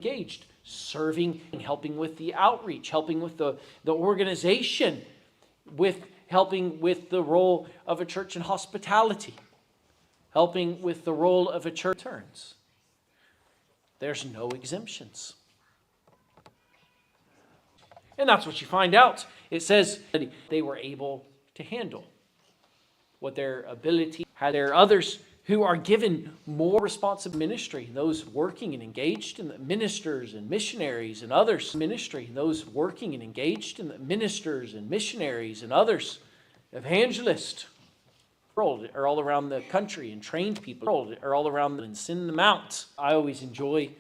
engaged, serving, helping with the outreach, helping with the organization, with helping with the role of a church in hospitality, helping with the role of a church turns. There's no exemptions. And that's what you find out. It says that they were able to handle what their ability had. There are others who are given more responsive ministry, those working and engaged in the ministers and missionaries and others. Ministry, those working and engaged in the ministers and missionaries and others. Evangelists are all around the country, and trained people are all around and send them out. I always enjoy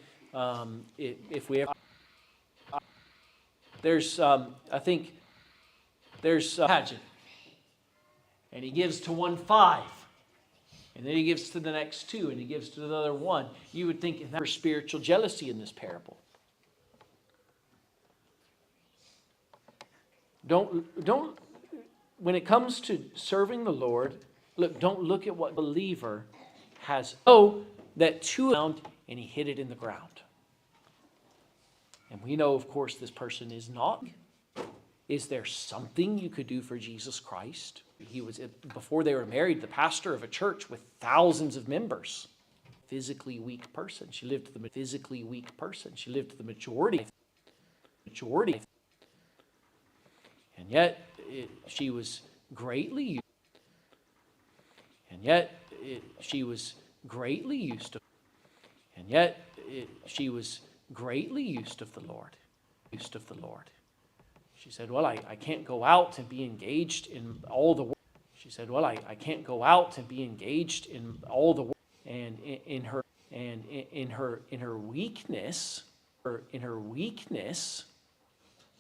if we ever. There's I think there's a pageant, and he gives to one 5. And then he gives to the next 2, and he gives to another 1. You would think there's spiritual jealousy in this parable. Don't, when it comes to serving the Lord, don't look at what believer has. Oh, that 2 found, and he hid it in the ground. And we know, of course, this person is not. Is there something you could do for Jesus Christ? He was, before they were married, the pastor of a church with thousands of members. Physically weak person. She lived the physically weak person. She lived the majority. And yet, she was greatly used. And yet, she was greatly used of. And yet, she was greatly used of the Lord. Used of the Lord. She said, well, I can't go out and be engaged in all the work. She said, well, I can't go out and be engaged in all the work. And in her weakness,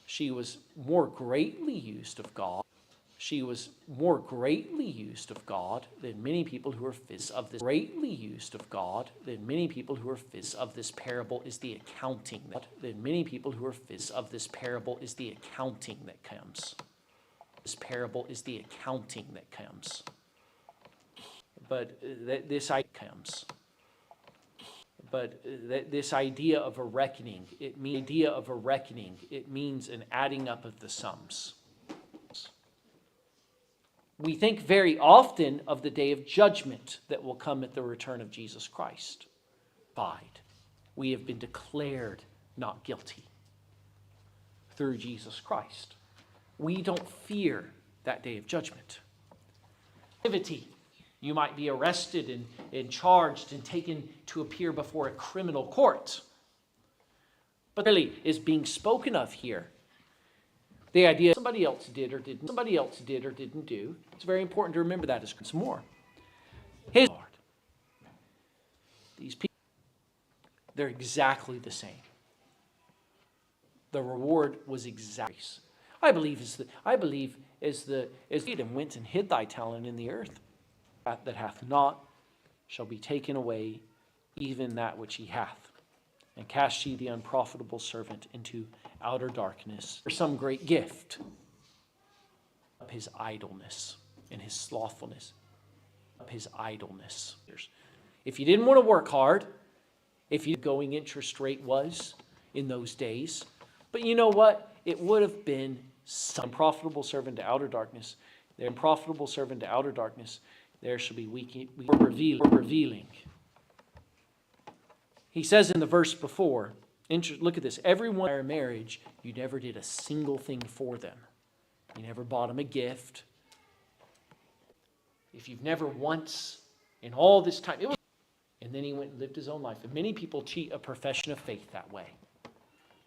she was more greatly used of God. She was more greatly used of God than many people who are of this. Greatly used of God than many people who are of this parable is the accounting than many people who are of this parable is the accounting that comes. This parable is the accounting that comes. But this comes. But this idea of a reckoning, it means an adding up of the sums. We think very often of the day of judgment that will come at the return of Jesus Christ. We have been declared not guilty through Jesus Christ. We don't fear that day of judgment. You might be arrested and charged and taken to appear before a criminal court. But really is being spoken of here. The idea somebody else did or didn't do. It's very important to remember that as some more. His Lord. These people, they're exactly the same. The reward was exactly. I believe as Edom went and hid thy talent in the earth, that hath not shall be taken away, even that which he hath. And cast ye the unprofitable servant into outer darkness for some great gift of his idleness and his slothfulness. Of his idleness. If you didn't want to work hard, if you going interest rate was in those days, but you know what? It would have been some profitable servant to outer darkness. The unprofitable servant to outer darkness. There shall be revealing. He says in the verse before, look at this, everyone in our marriage, you never did a single thing for them. You never bought them a gift. If you've never once in all this time, and then he went and lived his own life. And many people cheat a profession of faith that way.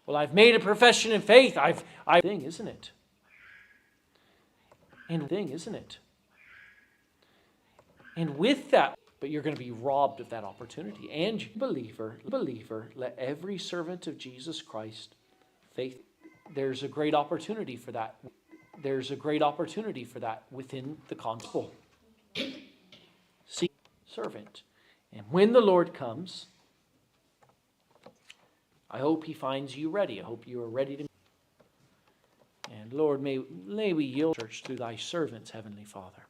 Well, I've made a profession of faith. Isn't it? And with that, but you're going to be robbed of that opportunity. And believer, let every servant of Jesus Christ faith. There's a great opportunity for that. There's a great opportunity for that within the gospel. See, servant. And when the Lord comes, I hope he finds you ready. I hope you are ready to. And Lord, may we yield church through thy servants, Heavenly Father.